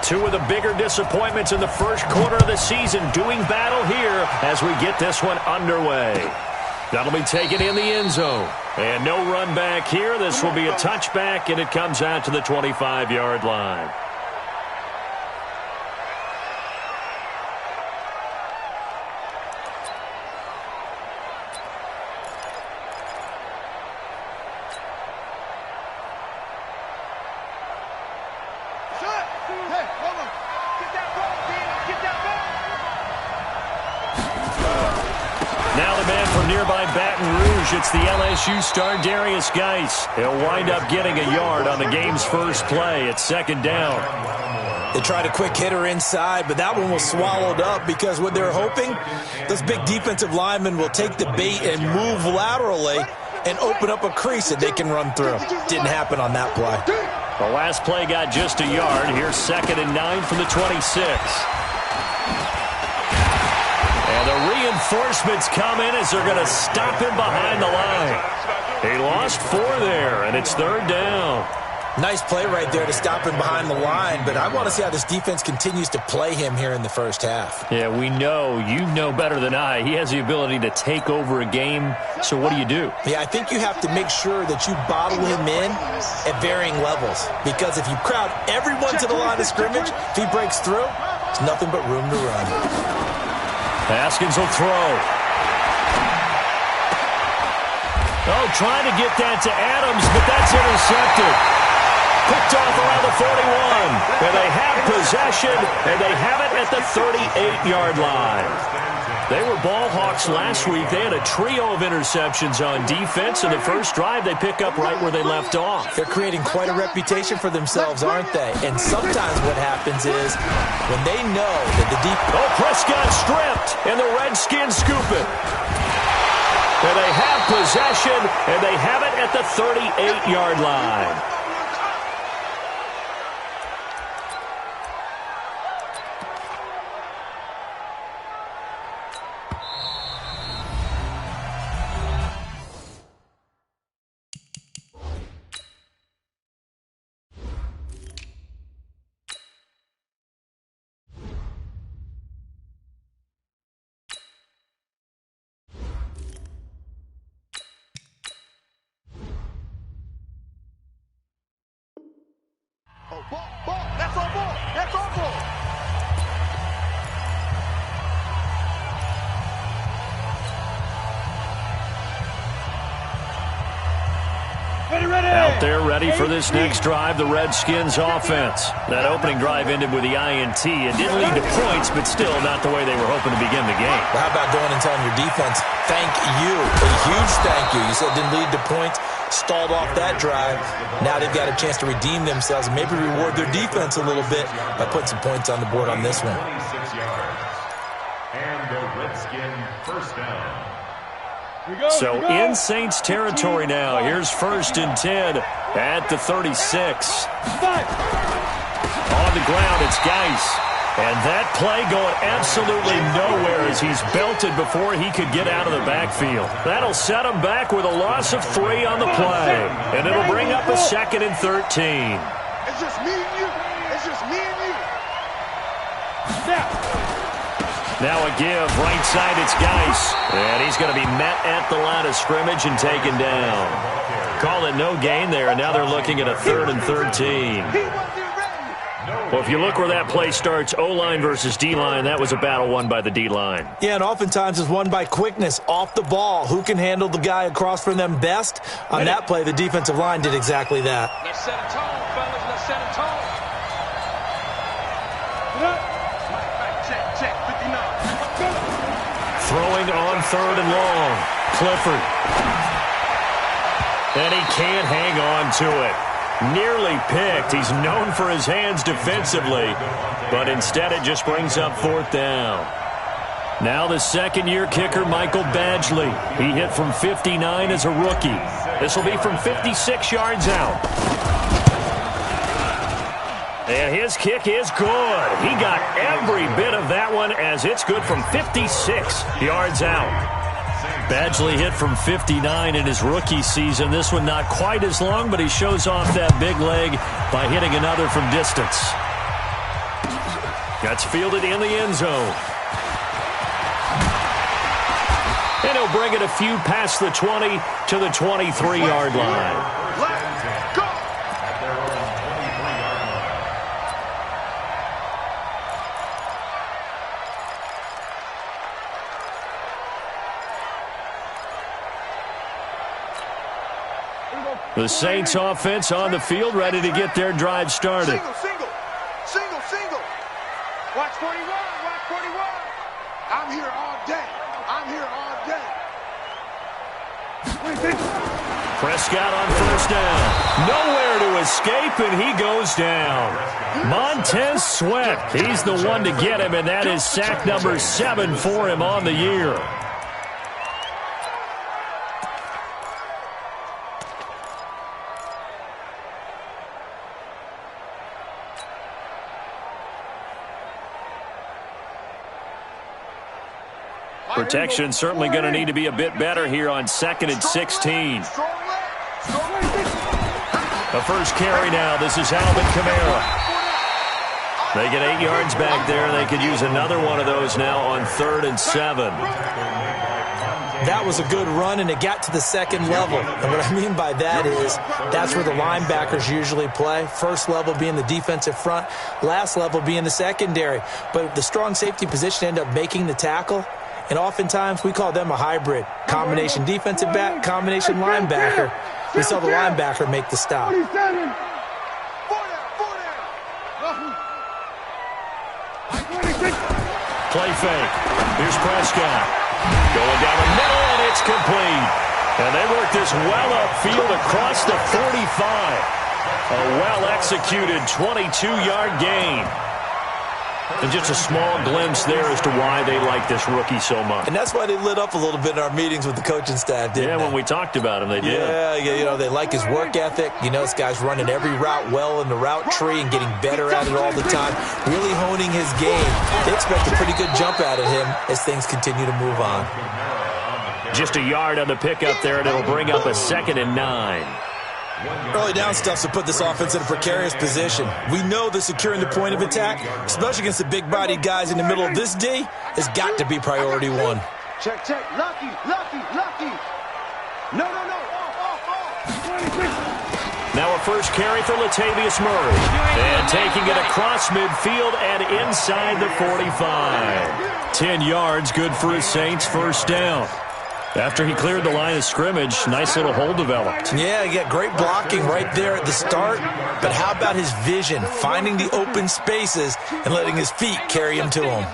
Two of the bigger disappointments in the first quarter of the season doing battle here as we get this one underway. That'll be taken in the end zone. And no run back here. This will be a touchback, and it comes out to the 25-yard line. Now the man from nearby Baton Rouge, it's the LSU star Darius Geis. He'll wind up getting a yard on the game's first play at second down. They tried a quick hitter inside, but that one was swallowed up because what they're hoping, those big defensive linemen will take the bait and move laterally and open up a crease that they can run through. Didn't happen on that play. The last play got just a yard. Here's 2nd and 9 from the 26. And the reinforcements come in as they're going to stop him behind the line. He lost 4 there, and it's 3rd down. Nice play right there to stop him behind the line, but I want to see how this defense continues to play him here in the first half. Yeah, we know. You know better than I. He has the ability to take over a game, so what do? Yeah, I think you have to make sure that you bottle him in at varying levels, because if you crowd everyone to the line of scrimmage, if he breaks through, there's nothing but room to run. Haskins will throw. Oh, trying to get that to Adams, but that's intercepted. Picked off around the 41. And they have possession, and they have it at the 38-yard line. They were ball hawks last week. They had a trio of interceptions on defense. In the first drive, they pick up right where they left off. They're creating quite a reputation for themselves, aren't they? And sometimes what happens is when they know that the deep... Oh, Prescott stripped, and the Redskins scoop it. And they have possession, and they have it at the 38-yard line. That's our ball. That's our ball. Out there ready for this next drive, the Redskins offense. That opening drive ended with the INT. It didn't lead to points, but still not the way they were hoping to begin the game. Well, how about going and telling your defense, thank you, a huge thank you. You said it didn't lead to points, stalled off that drive. Now they've got a chance to redeem themselves and maybe reward their defense a little bit by putting some points on the board on this one. 26 yards. And the Redskin first down. So in Saints territory now. Here's 1st and 10 at the 36. On the ground, it's Geis. And that play going absolutely nowhere as he's belted before he could get out of the backfield. That'll set him back with a loss of 3 on the play. And it'll bring up a 2nd and 13. It's just me and you. It's just me and you. Now a give, right side, it's Geis. And he's going to be met at the line of scrimmage and taken down. Call it no gain there, and now they're looking at a 3rd and 13. Well, if you look where that play starts, O-line versus D-line, that was a battle won by the D-line. Yeah, and oftentimes it's won by quickness, off the ball. Who can handle the guy across from them best? On that play, the defensive line did exactly that. Let's set a tone, fellas. Let's set a tone. Check, 59. Throwing on 3rd and long. Clifford. And he can't hang on to it. Nearly picked. He's known for his hands defensively, but instead it just brings up 4th down. Now the second-year kicker, Michael Badgley. He hit from 59 as a rookie. This will be from 56 yards out. And his kick is good. He got every bit of that one as it's good from 56 yards out. Badgley hit from 59 in his rookie season. This one not quite as long, but he shows off that big leg by hitting another from distance. That's fielded in the end zone. And he'll bring it a few past the 20 to the 23-yard line. Let's go! The Saints offense on the field, ready to get their drive started. Single. Watch 41, watch 41. I'm here all day. Prescott on first down. Nowhere to escape, and he goes down. Montez Sweat, he's the one to get him, and that is sack number 7 for him on the year. Protection certainly going to need to be a bit better here on 2nd and 16. The first carry now. This is Alvin Kamara. They get 8 yards back there. They could use another one of those now on 3rd and 7. That was a good run, and it got to the second level. And what I mean by that is that's where the linebackers usually play. First level being the defensive front, last level being the secondary. But the strong safety position ended up making the tackle. And oftentimes we call them a hybrid. Combination defensive back, combination linebacker. We saw the linebacker make the stop. Play fake. Here's Prescott. Going down the middle, and it's complete. And they work this well upfield across the 45. A well-executed 22-yard gain. And just a small glimpse there as to why they like this rookie so much. And that's why they lit up a little bit in our meetings with the coaching staff, didn't they? Yeah, when we talked about him, they did. Yeah, you know, they like his work ethic. You know, this guy's running every route well in the route tree and getting better at it all the time, really honing his game. They expect a pretty good jump out of him as things continue to move on. Just a yard on the pickup there, and it'll bring up a 2nd and 9. Early down stuff's to put this offense in a precarious position. We know that securing the point of attack, especially against the big-bodied guys in the middle of this D, has got to be priority 1. Check. Lucky. No. Now a first carry for Latavius Murray. And taking it across midfield and inside the 45. 10 yards, good for his Saints first down. After he cleared the line of scrimmage, nice little hole developed. Yeah, great blocking right there at the start. But how about his vision, finding the open spaces and letting his feet carry him to him?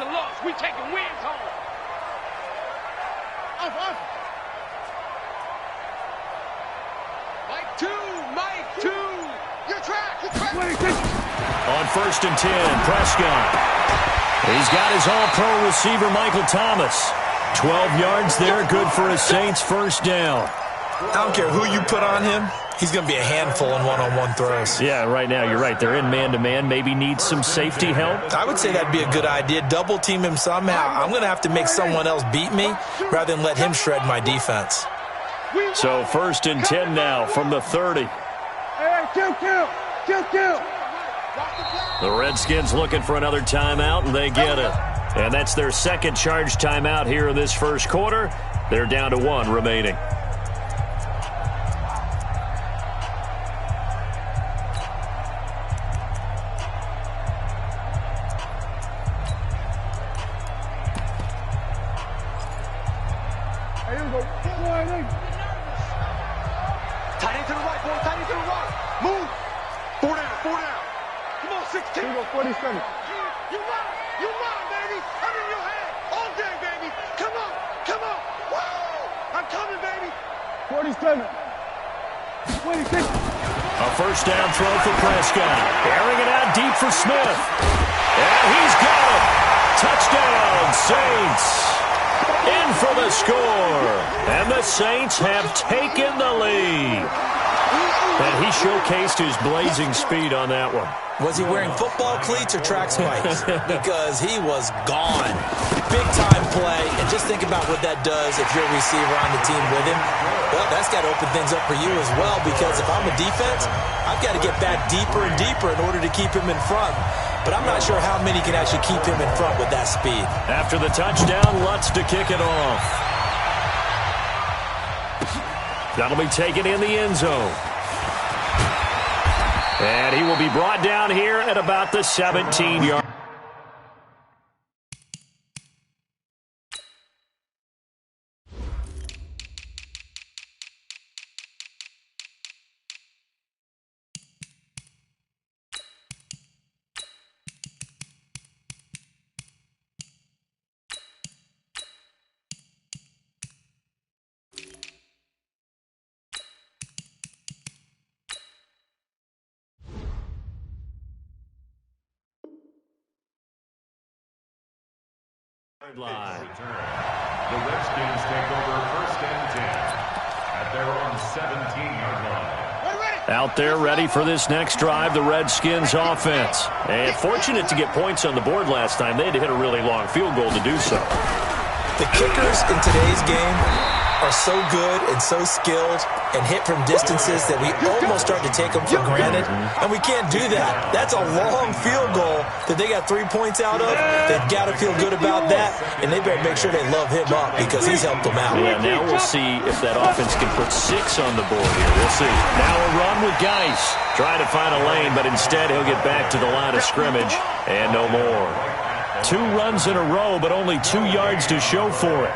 We taking wins home. Mike 2. You're track. On 1st and 10, Prescott. He's got his all-pro receiver, Michael Thomas. 12 yards there, good for his Saints first down. I don't care who you put on him, he's going to be a handful in one-on-one throws. Yeah, right now, you're right. They're in man-to-man, maybe needs some safety help. I would say that'd be a good idea. Double team him somehow. I'm going to have to make someone else beat me rather than let him shred my defense. So 1st and 10 now from the 30. Hey, kill. The Redskins looking for another timeout, and they get it. And that's their second charge timeout here in this first quarter. They're down to 1 remaining. Tight end to the right, boy. Tight end to the right. Move. 4 down. Come on, 16. Here we go, 47. You run, baby. I'm in your head. All day, baby. Come on. Woo! I'm coming, baby. 47. 26. A first down throw for Prescott. Airing it out deep for Smith. And he's got it. Touchdown, Saints. In for the score. And the Saints have taken the lead. And he showcased his blazing speed on that one. Was he wearing football cleats or track spikes? Because he was gone. big-time play, and just think about what that does if you're a receiver on the team with him. Well, that's got to open things up for you as well, because if I'm a defense, I've got to get back deeper and deeper in order to keep him in front. But I'm not sure how many can actually keep him in front with that speed. After the touchdown, Lutz to kick it off. That'll be taken in the end zone. And he will be brought down here at about the 17-yard. Line. The Redskins take over 1st and 10 at their own 17-yard line. Out there ready for this next drive, the Redskins offense. And fortunate to get points on the board last time. They had to hit a really long field goal to do so. The kickers in today's game are so good and so skilled and hit from distances that we almost start to take them for granted. And we can't do that. That's a long field goal that they got 3 points out of. They've got to feel good about that, and they better make sure they love him up because he's helped them out. Yeah, now we'll see if that offense can put 6 on the board here. We'll see. Now a run with Geis. Trying to find a lane, but instead he'll get back to the line of scrimmage and no more. 2 runs in a row, but only 2 yards to show for it.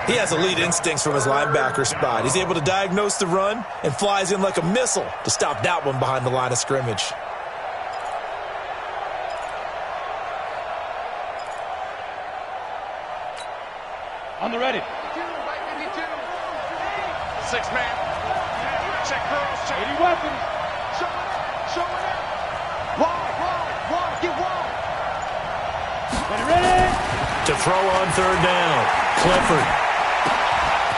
He has elite instincts from his linebacker spot. He's able to diagnose the run and flies in like a missile to stop that one behind the line of scrimmage. On the ready. 6 man. Check girls, check. 80 weapons. Show it up. Wide. Get wide. Ready. To throw on 3rd down. Clifford.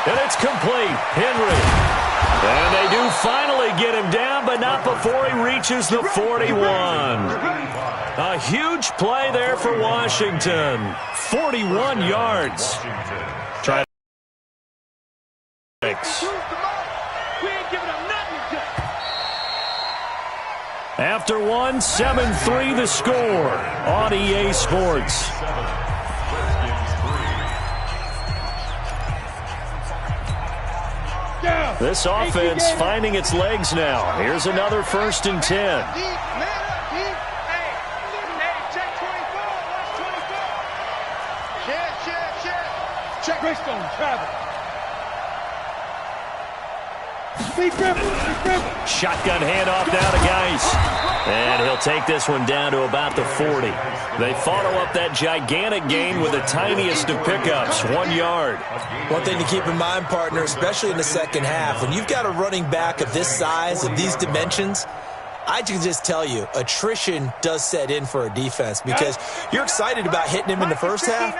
And it's complete. Henry. And they do finally get him down, but not before he reaches the 41. A huge play there for Washington. 41 yards. Try to... We ain't giving up nothing. After 1, 7-3 the score on EA Sports. This offense finding its legs now. Here's another 1st and 10. Hey, check 24. Watch 24. Check. Greystone, travel. Speed dribble. Shotgun handoff now to Geis. And he'll take this one down to about the 40. They follow up that gigantic gain with the tiniest of pickups, 1 yard. One thing to keep in mind, partner, especially in the second half, when you've got a running back of this size, of these dimensions, I can just tell you, attrition does set in for a defense because you're excited about hitting him in the first half.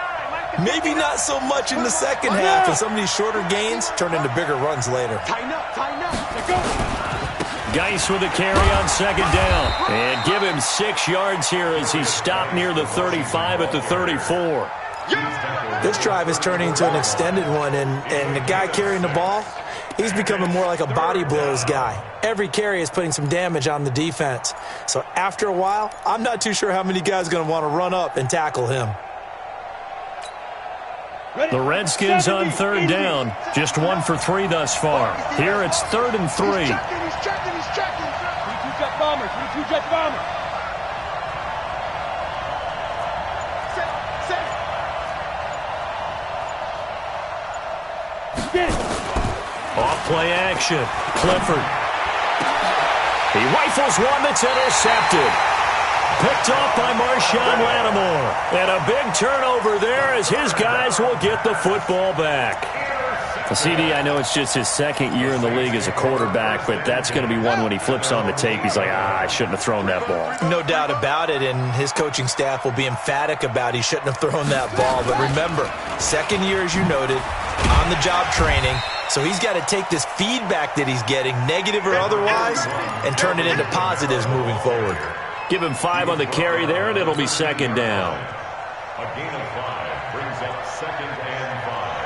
Maybe not so much in the second half, and some of these shorter gains turn into bigger runs later. Tighten up. Let's go. Geis with a carry on 2nd down. And give him 6 yards here as he's stopped near the 35 at the 34. This drive is turning into an extended one, and the guy carrying the ball, he's becoming more like a body blows guy. Every carry is putting some damage on the defense. So after a while, I'm not too sure how many guys are going to want to run up and tackle him. The Redskins on 3rd down. Just 1 for 3 thus far. Here it's 3rd and 3. He's checking. 22 jet bombers. Set. Off play action. Clifford. He rifles one that's intercepted. Picked off by Marshawn Lattimore. And a big turnover there as his guys will get the football back. CD, I know it's just his 2nd year in the league as a quarterback, but that's going to be one when he flips on the tape. He's like, I shouldn't have thrown that ball. No doubt about it, and his coaching staff will be emphatic about he shouldn't have thrown that ball. But remember, 2nd year, as you noted, on-the-job training. So he's got to take this feedback that he's getting, negative or otherwise, and turn it into positives moving forward. Give him 5 on the carry there, and it'll be 2nd down. A gain of 5 brings up second and 5.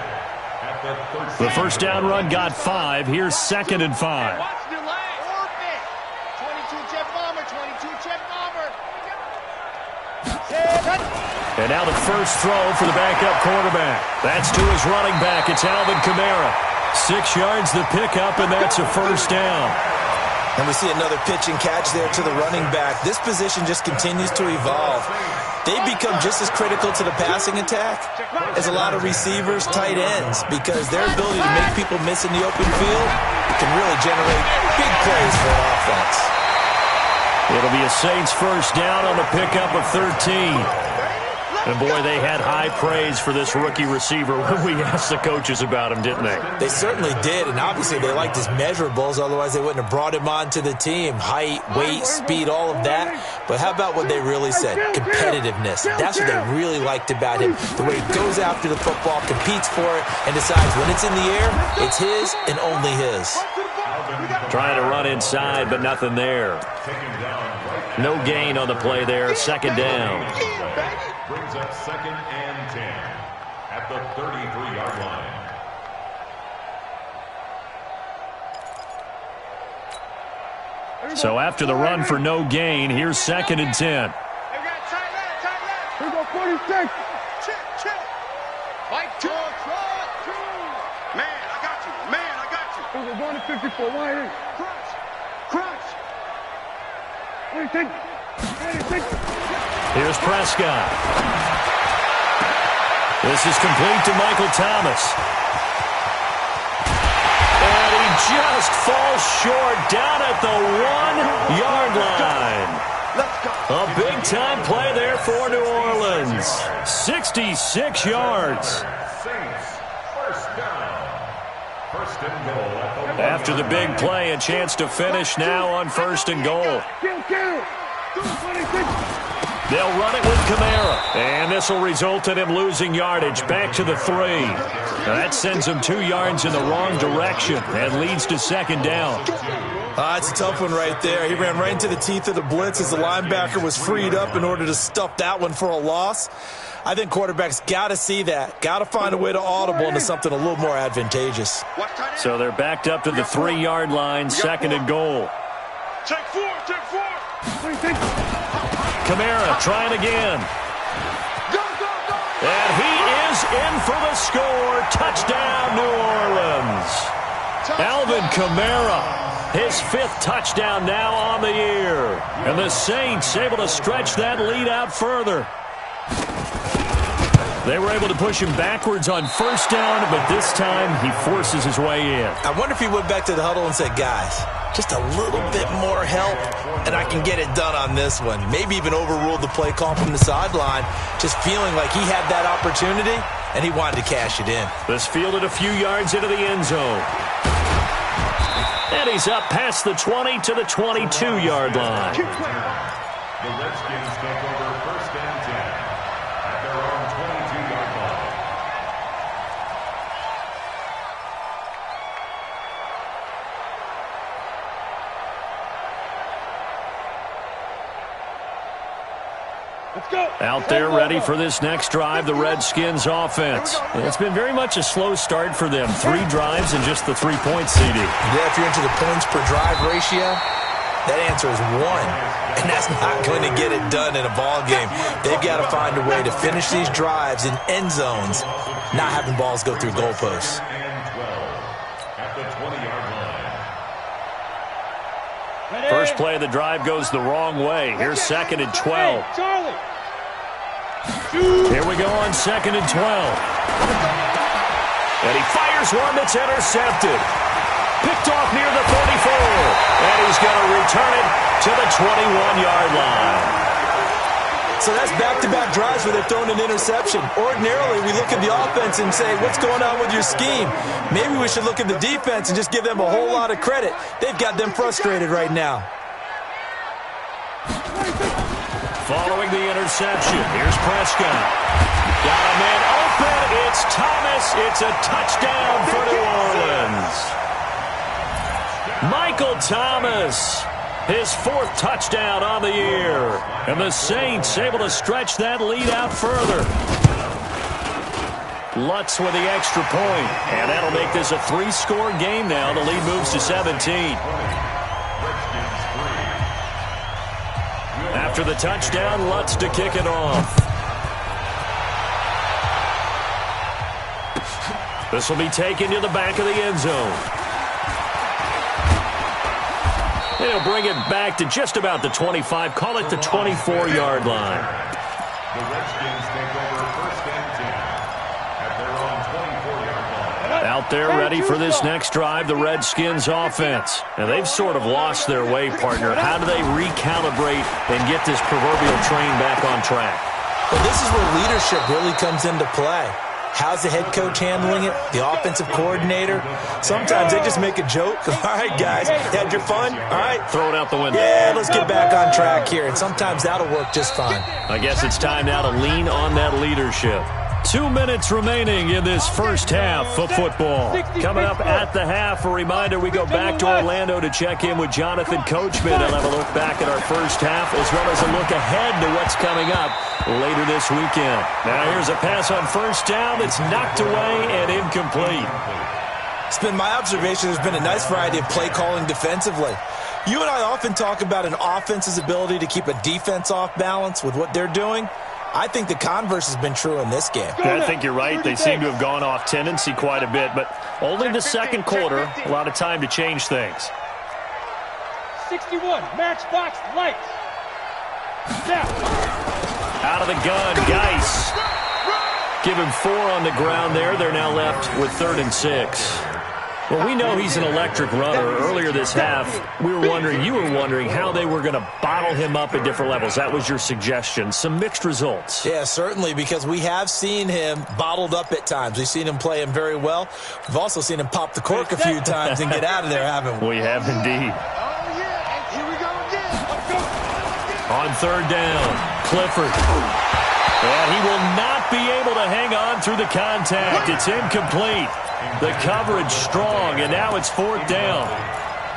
At The first down run got 5. Here's 2nd and 5. Watch the leg. Orbit. 22 jet bomber, 22 jet bomber. And now the first throw for the backup quarterback. That's to his running back. It's Alvin Kamara. 6 yards the pickup, and that's a first down. And we see another pitch and catch there to the running back. This position just continues to evolve. They become just as critical to the passing attack as a lot of receivers, tight ends, because their ability to make people miss in the open field can really generate big plays for an offense. It'll be a Saints first down on the pickup of 13. And, boy, they had high praise for this rookie receiver when we asked the coaches about him, didn't they? They certainly did, and obviously they liked his measurables, otherwise they wouldn't have brought him onto the team. Height, weight, speed, all of that. But how about what they really said? Competitiveness. That's what they really liked about him. The way he goes after the football, competes for it, and decides when it's in the air, it's his and only his. Trying to run inside, but nothing there. No gain on the play there. 2nd down. brings up 2nd and 10 at the 33-yard line. So after the run for no gain, here's 2nd and 10. Here we go, 46. Check. Fight two. Man, I got you. Here we go, 1 to 54. Why here? Crush. What do you think? Here's Prescott. This is complete to Michael Thomas. And he just falls short down at the 1-yard line. A big-time play there for New Orleans. 66 yards. Saints, first down. First and goal at the After the big play, a chance to finish now on 1st and goal. Kill. 26. They'll run it with Kamara. And this will result in him losing yardage back to the 3. Now that sends him 2 yards in the wrong direction and leads to 2nd down. It's a tough one right there. He ran right into the teeth of the blitz as the linebacker was freed up in order to stuff that one for a loss. I think quarterbacks got to see that. Got to find a way to audible into something a little more advantageous. So they're backed up to the 3-yard line, 2nd and goal. Check four. What do you think? Kamara trying again. Go. And he is in for the score. Touchdown, New Orleans. Alvin Kamara, his 5th touchdown now on the year. And the Saints able to stretch that lead out further. They were able to push him backwards on 1st down, but this time he forces his way in. I wonder if he went back to the huddle and said, guys, just a little bit more help, and I can get it done on this one. Maybe even overruled the play call from the sideline, just feeling like he had that opportunity, and he wanted to cash it in. This fielded a few yards into the end zone. And he's up past the 20 to the 22-yard line. The Redskins take over 1st and 10 at their own 22-yard line. Let's go. Out there ready for this next drive, the Redskins offense. It's been very much a slow start for them. 3 drives and just the 3-point CD. Yeah, if you're into the points per drive ratio, that answer is 1. And that's not going to get it done in a ball game. They've got to find a way to finish these drives in end zones, not having balls go through goalposts. And 12 at the 20-yard line. First play of the drive goes the wrong way. Here's 2nd and 12. Charlie. Here we go on 2nd and 12. And he fires one that's intercepted. Picked off near the 34. And he's going to return it to the 21-yard line. So that's back-to-back drives where they've thrown an interception. Ordinarily, we look at the offense and say, what's going on with your scheme? Maybe we should look at the defense and just give them a whole lot of credit. They've got them frustrated right now. Following the interception, here's Prescott. Got a man open. It's Thomas. It's a touchdown for New Orleans. Michael Thomas, his 4th touchdown on the year. And the Saints able to stretch that lead out further. Lutz with the extra point, and that'll make this a 3-score game now. The lead moves to 17. After the touchdown, Lutz to kick it off. This will be taken to the back of the end zone. And he'll bring it back to just about the 25, call it the 24-yard line. The Redskins take over first and 10 at their own 24-yard line. Out there ready for this next drive, the Redskins offense. And they've sort of lost their way, partner. How do they recalibrate and get this proverbial train back on track? Well, this is where leadership really comes into play. How's the head coach handling it? The offensive coordinator? Sometimes they just make a joke. All right, guys, had your fun? All right. Throw it out the window. Yeah, let's get back on track here. And sometimes that'll work just fine. I guess it's time now to lean on that leadership. 2 minutes remaining in this first half of football. Coming up at the half, a reminder, we go back to Orlando to check in with Jonathan Coachman and have a look back at our first half as well as a look ahead to what's coming up later this weekend. Now here's a pass on first down that's knocked away and incomplete. It's been my observation there's been a nice variety of play calling defensively. You and I often talk about an offense's ability to keep a defense off balance with what they're doing. I think the converse has been true in this game. I think you're right. They seem to have gone off tendency quite a bit, but only the second quarter, a lot of time to change things. 61, matchbox lights. Now. Out of the gun, Geis. Give him 4 on the ground there. They're now left with 3rd and 6. Well, we know he's an electric runner. Earlier this half, you were wondering how they were going to bottle him up at different levels. That was your suggestion. Some mixed results. Yeah, certainly, because we have seen him bottled up at times. We've seen him play him very well. We've also seen him pop the cork a few times and get out of there, haven't we? We have indeed. Oh, yeah, and here we go again. On 3rd down, Clifford. And he will not be able to hang on through the contact. It's incomplete. The coverage strong, and now it's 4th down.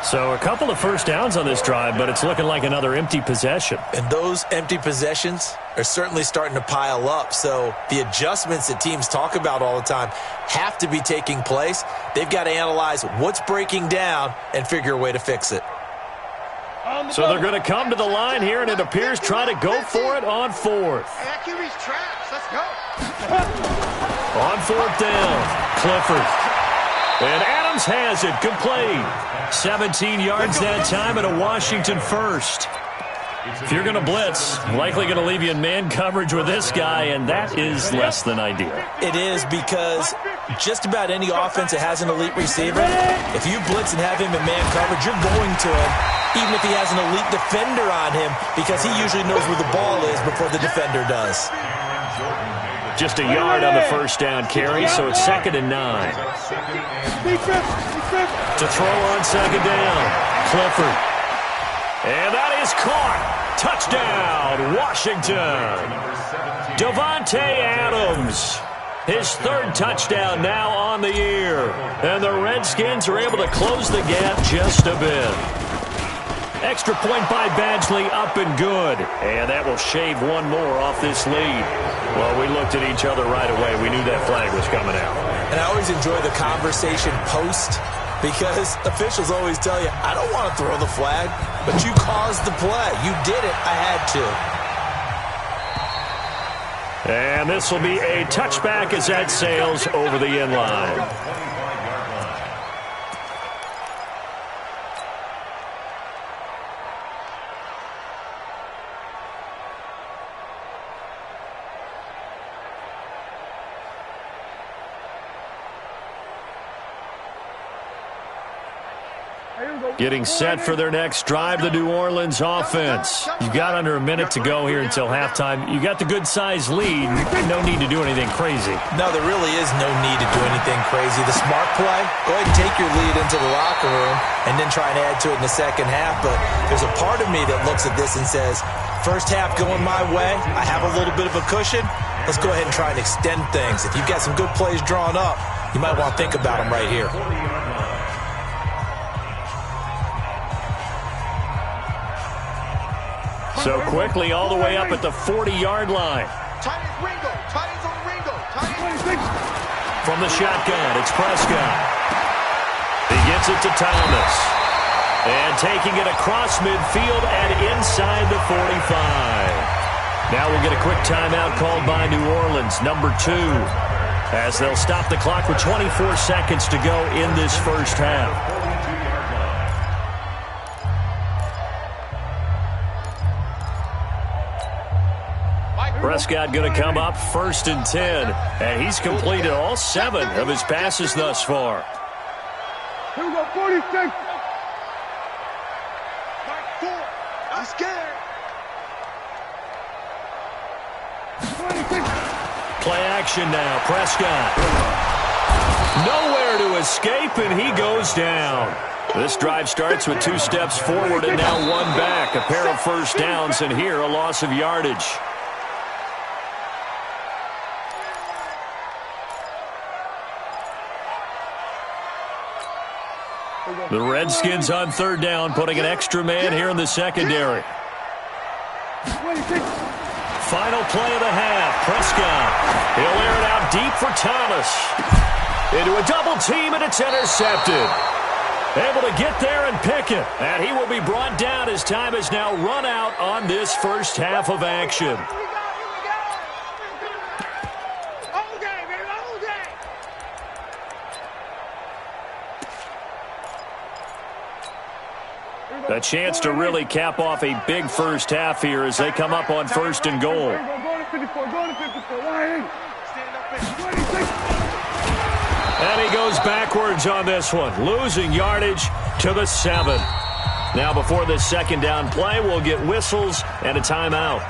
So a couple of first downs on this drive, but it's looking like another empty possession. And those empty possessions are certainly starting to pile up. So the adjustments that teams talk about all the time have to be taking place. They've got to analyze what's breaking down and figure a way to fix it. So they're going to come to the line here, and it appears try to go for it on 4th. Hey, that QB's trash. Let's go. On 4th down, Clifford. And Adams has it, complete. 17 yards that time and a Washington first. If you're going to blitz, likely going to leave you in man coverage with this guy, and that is less than ideal. It is, because just about any offense that has an elite receiver, if you blitz and have him in man coverage, you're going to him, even if he has an elite defender on him, because he usually knows where the ball is before the defender does. Just a yard on the first down carry, so it's 2nd and 9. To throw on 2nd down, Clifford. And that is caught. Touchdown, Washington. Davante Adams. His 3rd touchdown now on the year. And the Redskins are able to close the gap just a bit. Extra point by Badgley, up and good. And that will shave one more off this lead. Well, we looked at each other right away. We knew that flag was coming out. And I always enjoy the conversation post, because officials always tell you, I don't want to throw the flag, but you caused the play. You did it. I had to. And this will be a touchback as that sails over the end line. Getting set for their next drive, the New Orleans offense. You've got under a minute to go here until halftime. You got the good-sized lead. No need to do anything crazy. No, there really is no need to do anything crazy. The smart play, go ahead and take your lead into the locker room and then try and add to it in the second half. But there's a part of me that looks at this and says, first half going my way, I have a little bit of a cushion. Let's go ahead and try and extend things. If you've got some good plays drawn up, you might want to think about them right here. So quickly all the way up at the 40-yard line. Tight end Ringo. Tight end's on Ringo. Tight end. from the shotgun. It's Prescott. He gets it to Thomas. And taking it across midfield and inside the 45. Now we'll get a quick timeout called by New Orleans, number 2, as they'll stop the clock with 24 seconds to go in this first half. Prescott going to come up 1st and 10, and he's completed all 7 of his passes thus far. Here we go, 46. Mike 4. I'm scared. 26. Play action now. Prescott. Nowhere to escape, and he goes down. This drive starts with 2 steps forward and now 1 back. A pair of first downs, and here a loss of yardage. The Redskins on 3rd down, putting an extra man here in the secondary. Final play of the half. Prescott. He'll air it out deep for Thomas. Into a double team, and it's intercepted. Able to get there and pick it. And he will be brought down as time has now run out on this first half of action. A chance to really cap off a big first half here as they come up on 1st and goal. And he goes backwards on this one, losing yardage to the 7. Now before this 2nd down play, we'll get whistles and a timeout.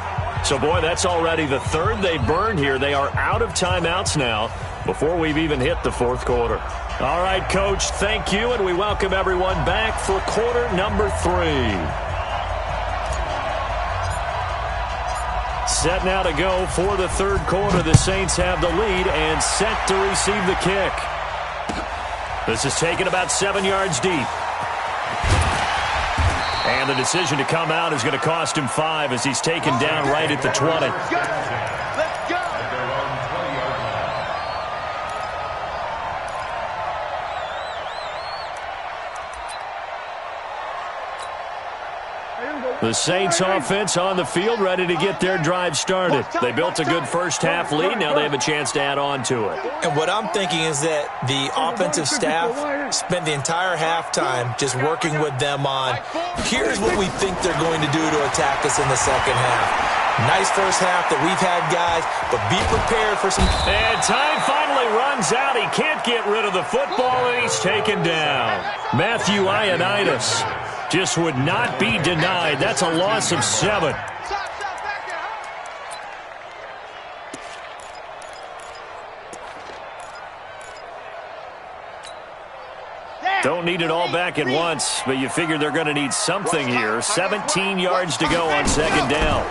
So, boy, that's already the 3rd they burned here. They are out of timeouts now before we've even hit the 4th quarter. All right, Coach, thank you, and we welcome everyone back for quarter number 3. Set now to go for the 3rd quarter. The Saints have the lead and set to receive the kick. This is taken about 7 yards deep. And the decision to come out is going to cost him 5 as he's taken down right at the 20. Let's go. The Saints offense on the field, ready to get their drive started. They built a good first half lead. Now they have a chance to add on to it. And what I'm thinking is that the offensive staff spent the entire halftime just working with them on, here's what we think they're going to do to attack us in the second half. Nice first half that we've had, guys, but be prepared for some... And time finally runs out. He can't get rid of the football, and he's taken down. Matthew Ioannidis just would not be denied. That's a loss of 7. Don't need it all back at once, but you figure they're going to need something here. 17 yards to go on 2nd down.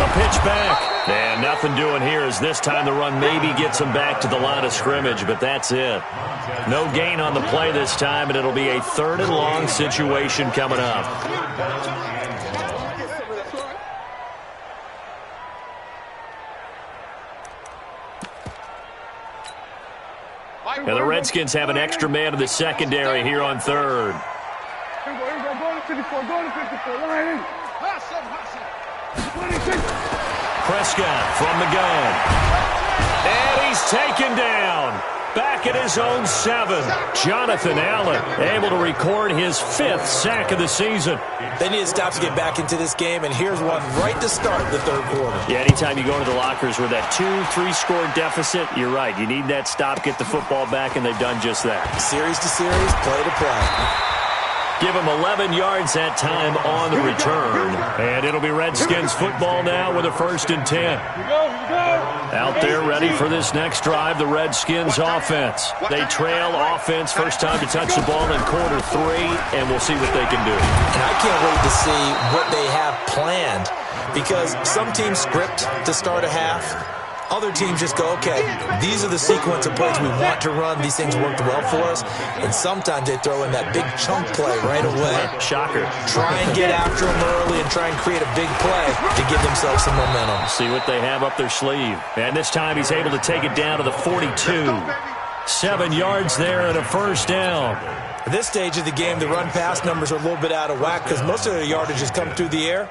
A pitch back. And nothing doing here as this time the run maybe gets them back to the line of scrimmage, but that's it. No gain on the play this time, and it'll be a 3rd and long situation coming up. And the Redskins have an extra man in the secondary here on 3rd. Prescott from the gun. And he's taken down. Back at his own 7. Jonathan Allen able to record his 5th sack of the season. They need to stop to get back into this game, and here's one right to start the 3rd quarter. Yeah, anytime you go into the lockers with that 2-3 score deficit, you're right. You need that stop, get the football back, and they've done just that. Series to series, play to play. Give him 11 yards that time on the return. And it'll be Redskins football now with a 1st and 10. Out there ready for this next drive, the Redskins offense. They trail offense, first time to touch the ball in quarter 3, and we'll see what they can do. And I can't wait to see what they have planned, because some teams script to start a half. Other teams just go, okay, these are the sequence of plays we want to run. These things worked well for us. And sometimes they throw in that big chunk play right away. Shocker. Try and get after them early and try and create a big play to give themselves some momentum. See what they have up their sleeve. And this time he's able to take it down to the 42. 7 yards there and a first down. At this stage of the game, the run-pass numbers are a little bit out of whack because most of their yardage has come through the air.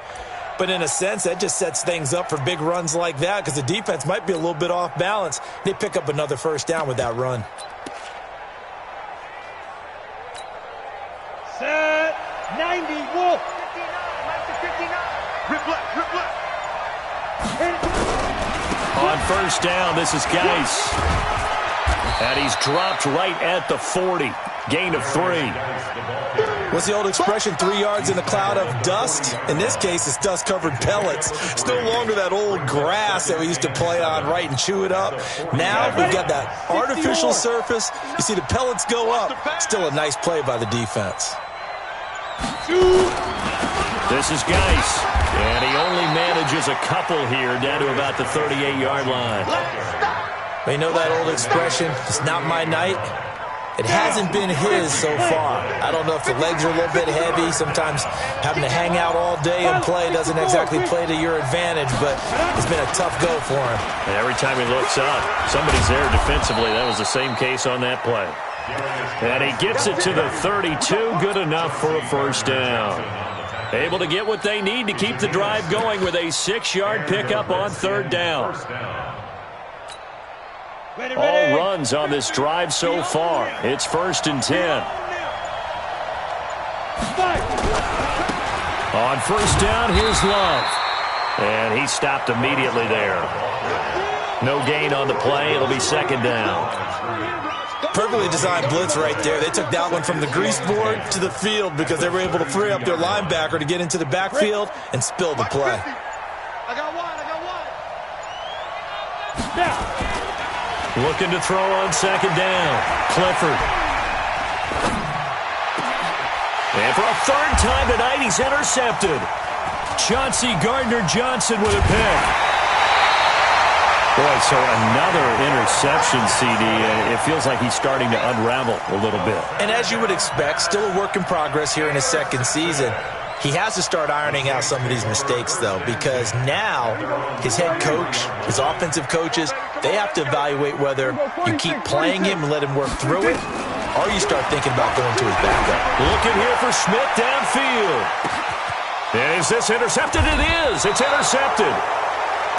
But in a sense, that just sets things up for big runs like that because the defense might be a little bit off balance. They pick up another first down with that run. Set 90, Wolf. 59. Rip left. On first down, this is Geis. And he's dropped right at the 40. Gain of 3. What's the old expression, 3 yards in a cloud of dust? In this case, it's dust-covered pellets. It's no longer that old grass that we used to play on, right, and chew it up. Now we've got that artificial surface. You see the pellets go up. Still a nice play by the defense. This is Geis. And he only manages a couple here down to about the 38-yard line. You know that old expression, it's not my night? It hasn't been his so far. I don't know if the legs are a little bit heavy. Sometimes having to hang out all day and play doesn't exactly play to your advantage, but it's been a tough go for him. And every time he looks up, somebody's there defensively. That was the same case on that play. And he gets it to the 32. Good enough for a first down. Able to get what they need to keep the drive going with a 6-yard pickup on third down. All runs on this drive so far. It's 1st and 10. On first down, here's Love. And he stopped immediately there. No gain on the play. It'll be 2nd down. Perfectly designed blitz right there. They took that one from the grease board to the field because they were able to free up their linebacker to get into the backfield and spill the play. I got one. Looking to throw on 2nd down. Clifford. And for a 3rd time tonight, he's intercepted. Chauncey Gardner-Johnson with a pick. Boy, so another interception, CD. It feels like he's starting to unravel a little bit. And as you would expect, still a work in progress here in his 2nd season. He has to start ironing out some of these mistakes, though, because now his head coach, his offensive coaches, they have to evaluate whether you keep playing him and let him work through it, or you start thinking about going to his backup. Looking here for Smith downfield. And is this intercepted? It is. It's intercepted.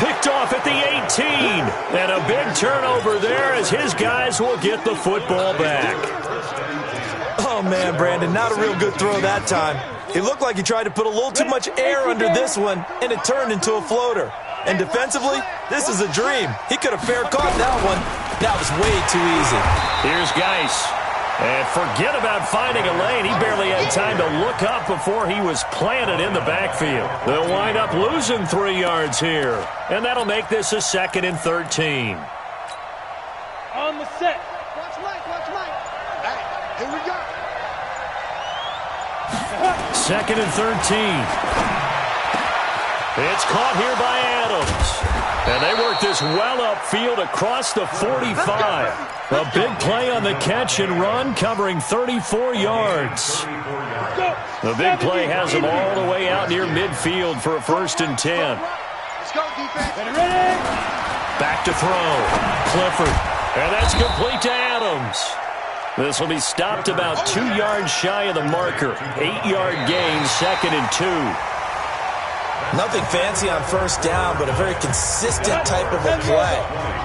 Picked off at the 18. And a big turnover there as his guys will get the football back. Oh, man, Brandon, not a real good throw that time. It looked like he tried to put a little too much air under this one, and it turned into a floater. And defensively, this is a dream. He could have fair caught that one. That was way too easy. Here's Geis. And forget about finding a lane. He barely had time to look up before he was planted in the backfield. They'll wind up losing 3 yards here. And that'll make this a 2nd and 13. On the set. Watch Mike. Hey, here we go. 2nd and 13. It's caught here by Adams. And they work this well upfield across the 45. A big play on the catch and run, covering 34 yards. The big play has them all the way out near midfield for a 1st and 10. Let's go, defense. Ready? Back to throw. Clifford. And that's complete to Adams. This will be stopped about 2 yards shy of the marker. 8-yard gain, 2nd and 2. Nothing fancy on first down, but a very consistent type of a play.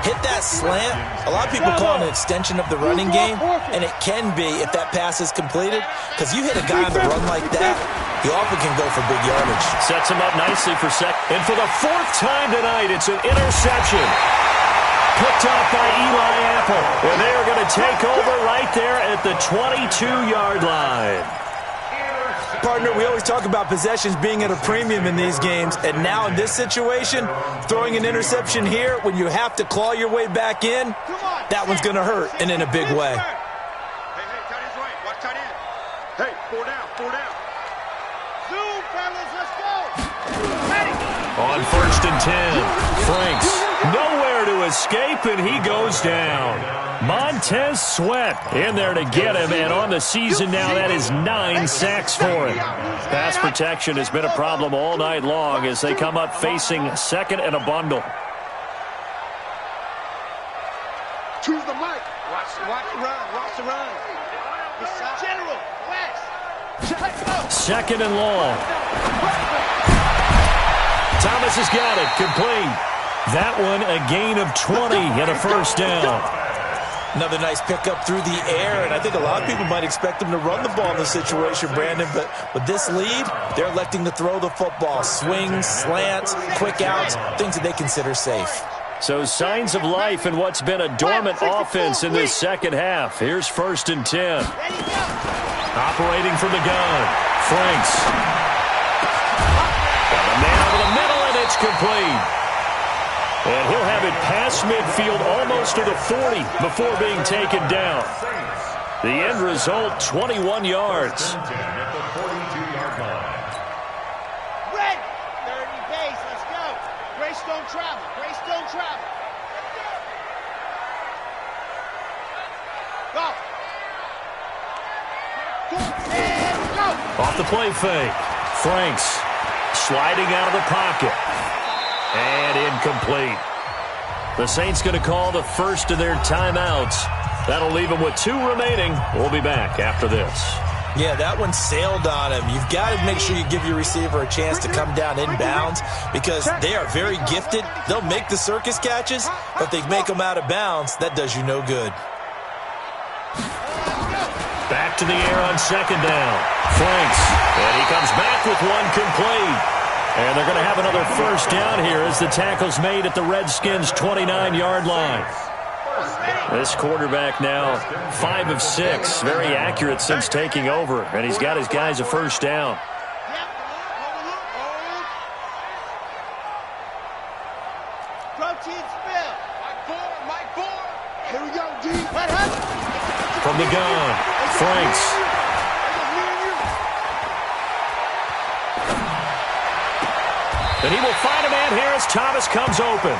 Hit that slant. A lot of people call it an extension of the running game, and it can be if that pass is completed, because you hit a guy on the run like that, he often can go for big yardage. Sets him up nicely for second. And for the 4th time tonight, it's an interception. Picked off by Eli Apple. And they are going to take over right there at the 22-yard line. Partner, we always talk about possessions being at a premium in these games, and now in this situation, throwing an interception here when you have to claw your way back in, that one's going to hurt, and in a big way. Hey, tight end's right. Watch tight end. Hey, 4 down. Zoom, fellas, let's go. On 1st and 10, Franks nowhere to his escape, and he goes down. Montez Sweat in there to get him, and on the season now, that is 9 sacks for him. Pass protection has been a problem all night long as they come up facing second and a bundle. Choose the mic. Watch the run. Watch the run. General, West. Second and long. Thomas has got it. Complete. That one a gain of 20 and a first down. Another nice pickup through the air, and I think a lot of people might expect him to run the ball in this situation, Brandon, but with this lead, they're electing to throw the football. Swings, slants, quick outs, things that they consider safe. So signs of life in what's been a dormant offense in this second half. Here's 1st and 10. Operating from the gun. Franks. Got a man over the middle, and it's complete. And he'll have it past midfield almost to the 40 before being taken down. The end result, 21 yards. Red. 30 pace. Let's go. Greystone travel. Greystone travel. Go. And go. Off the play fake. Franks sliding out of the pocket. And incomplete. The Saints going to call the first of their timeouts. That'll leave them with 2 remaining. We'll be back after this. Yeah, that one sailed on him. You've got to make sure you give your receiver a chance to come down inbounds because they are very gifted. They'll make the circus catches, but they make them out of bounds. That does you no good. Back to the air on second down. Franks. And he comes back with one complete. And they're going to have another first down here as the tackle's made at the Redskins' 29-yard line. This quarterback now 5 of 6, very accurate since taking over, and he's got his guys a first down. Protein spill. Mike 4. Here we go, D. From the gun, Franks. And he will find a man here as Thomas comes open.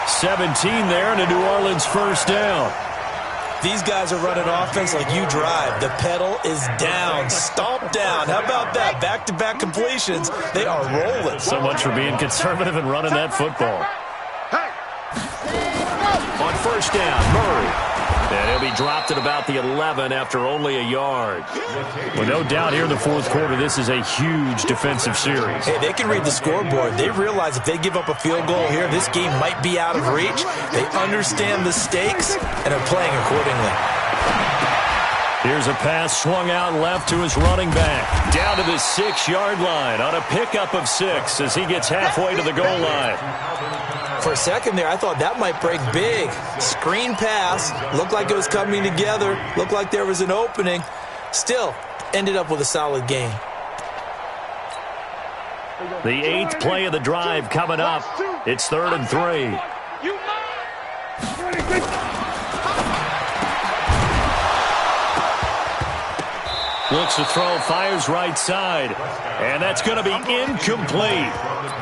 17 there and a New Orleans first down. These guys are running offense like you drive. The pedal is down, stomp down. How about that? Back-to-back completions. They are rolling. So much for being conservative and running that football. On first down, Murray. And he'll be dropped at about the 11 after only a yard. Well, no doubt here in the fourth quarter, this is a huge defensive series. Hey, they can read the scoreboard. They realize if they give up a field goal here, this game might be out of reach. They understand the stakes and are playing accordingly. Here's a pass swung out left to his running back. Down to the 6-yard line on a pickup of 6 as he gets halfway to the goal line. For a second there, I thought that might break big. Screen pass. Looked like it was coming together. Looked like there was an opening. Still, ended up with a solid game. The 8th play of the drive coming up. It's 3rd and 3. Looks to throw, fires right side. And that's going to be incomplete.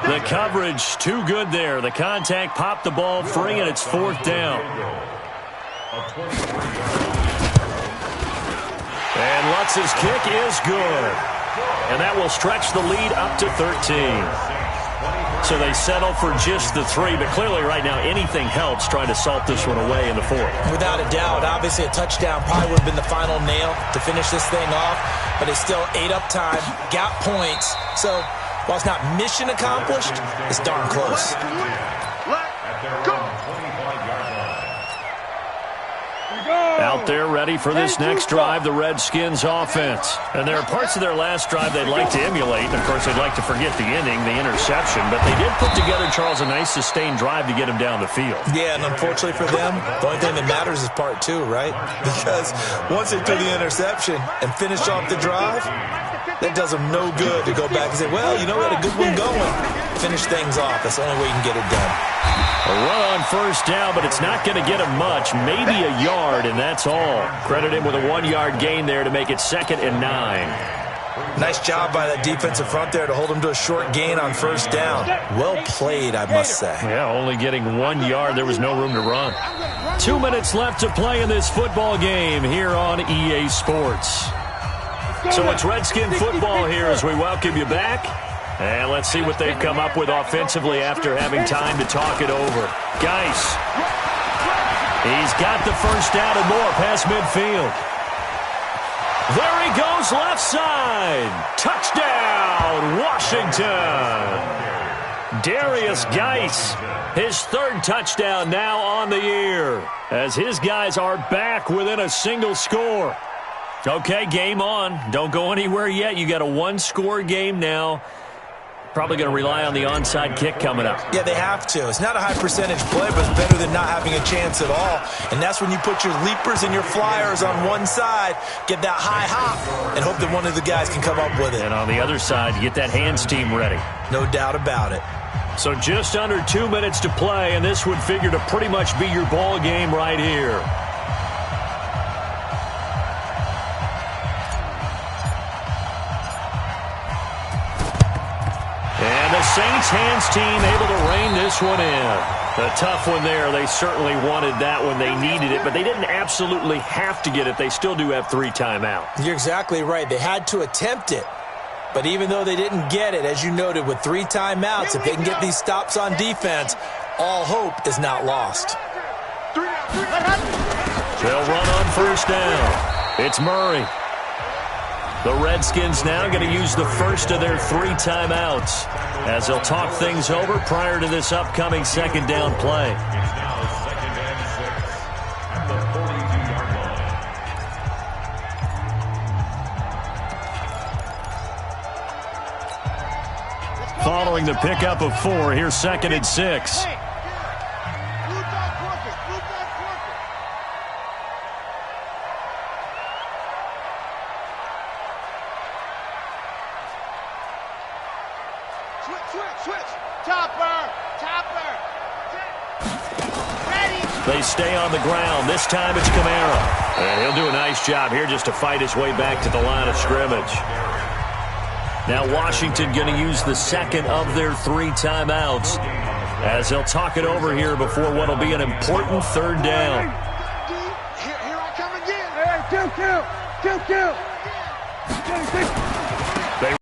The coverage too good there. The contact popped the ball free, and it's 4th down. And Lutz's kick is good. And that will stretch the lead up to 13. So they settle for just the 3, but clearly right now anything helps trying to salt this one away in the 4th. Without a doubt, obviously a touchdown probably would have been the final nail to finish this thing off, but it's still ate up time, got points. So while it's not mission accomplished, it's darn close. Out there ready for this next drive, the Redskins offense. And there are parts of their last drive they'd like to emulate. And of course, they'd like to forget the inning, the interception. But they did put together, Charles, a nice sustained drive to get him down the field. Yeah, and unfortunately for them, the only thing that matters is part 2, right? Because once they threw the interception and finished off the drive, that does them no good to go back and say, well, you know, we had a good one going. Finish things off. That's the only way you can get it done. A run on first down, but it's not going to get him much. Maybe a yard, and that's all. Credit him with a 1-yard gain there to make it 2nd and 9. Nice job by that defensive front there to hold him to a short gain on first down. Well played, I must say. Yeah, only getting 1 yard. There was no room to run. 2 minutes left to play in this football game here on EA Sports. So it's Redskin football here as we welcome you back. And let's see what they've come up with offensively after having time to talk it over. Geis. He's got the first down and more past midfield. There he goes left side. Touchdown, Washington. Darius Geis, his third touchdown now on the year, as his guys are back within a single score. Okay, game on. Don't go anywhere yet. You got a one-score game now. Probably going to rely on the onside kick coming up. Yeah, they have to. It's not a high percentage play, but it's better than not having a chance at all. And that's when you put your leapers and your flyers on one side, get that high hop, and hope that one of the guys can come up with it. And on the other side, you get that hands team ready. No doubt about it. So just under 2 minutes to play, and this would figure to pretty much be your ball game right here. Saints hands team able to rein this one in. The tough one there. They certainly wanted that when they needed it, but they didn't absolutely have to get it. They still do have 3 timeouts. You're exactly right. They had to attempt it. But even though they didn't get it, as you noted, with 3 timeouts, if they can get these stops on defense, all hope is not lost. They'll run on first down. It's Murray. The Redskins now going to use the first of their 3 timeouts as they'll talk things over prior to this upcoming second down play. Second and 6 at the 42-yard line. Following the pickup of 4, here's second and 6. They stay on the ground. This time it's Kamara. And he'll do a nice job here just to fight his way back to the line of scrimmage. Now Washington going to use the second of their 3 timeouts as they'll talk it over here before what will be an important third down. Here I come again. Kill. They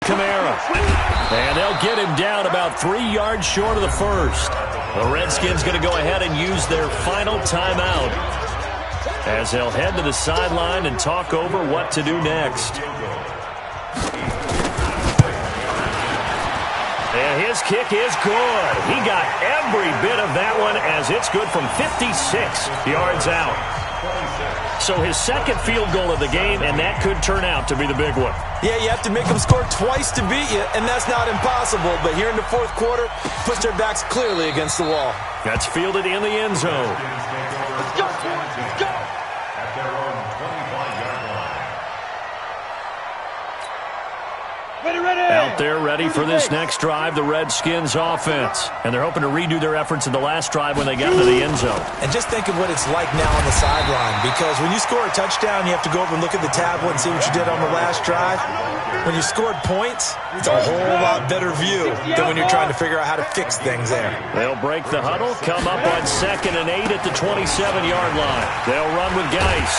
Kamara. And they'll get him down about 3 yards short of the first. The Redskins going to go ahead and use their final timeout as they'll head to the sideline and talk over what to do next. And his kick is good. He got every bit of that one as it's good from 56 yards out. So his second field goal of the game, and that could turn out to be the big one. Yeah, you have to make them score twice to beat you, and that's not impossible. But here in the fourth quarter, push their backs clearly against the wall. That's fielded in the end zone. Let's go. At their own 25-yard line. Ready. Out there ready for this next drive, the Redskins offense. And they're hoping to redo their efforts in the last drive when they got into the end zone. And just think of what it's like now on the sideline, because when you score a touchdown, you have to go over and look at the tablet and see what you did on the last drive. When you scored points, it's a whole lot better view than when you're trying to figure out how to fix things there. They'll break the huddle, come up on 2nd and 8 at the 27-yard line. They'll run with Geis.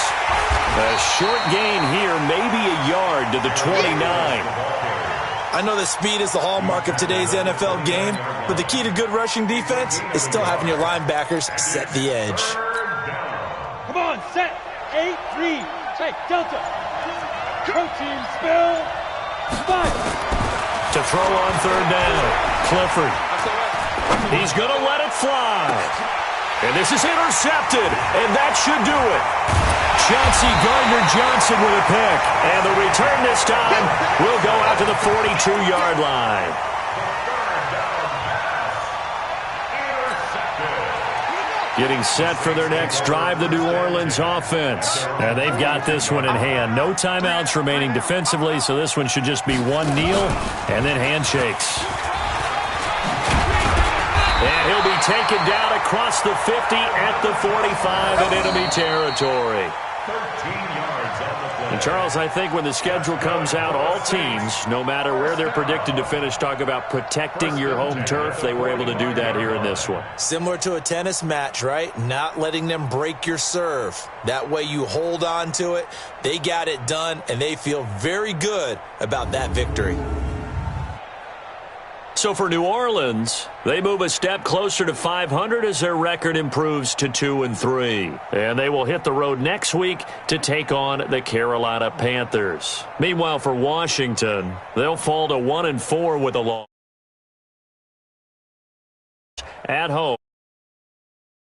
A short gain here, maybe a yard to the 29. I know that speed is the hallmark of today's NFL game, but the key to good rushing defense is still having your linebackers set the edge. Come on, set. 8-3. Hey, Delta. Coaching spell. 5. To throw on third down, Clifford. He's going to let it fly. And this is intercepted, and that should do it. Chauncey Gardner-Johnson with a pick. And the return this time will go out to the 42-yard line. Getting set for their next drive, the New Orleans offense. And they've got this one in hand. No timeouts remaining defensively, so this one should just be one kneel and then handshakes. And he'll be taken down across the 50 at the 45 in enemy territory. yards on the play. And Charles, I think when the schedule comes out, all teams, no matter where they're predicted to finish, talk about protecting your home turf. They were able to do that here in this one. Similar to a tennis match, right? Not letting them break your serve. That way you hold on to it. They got it done, and they feel very good about that victory. So for New Orleans, they move a step closer to 500 as their record improves to 2-3. And they will hit the road next week to take on the Carolina Panthers. Meanwhile, for Washington, they'll fall to 1-4 with a loss at home.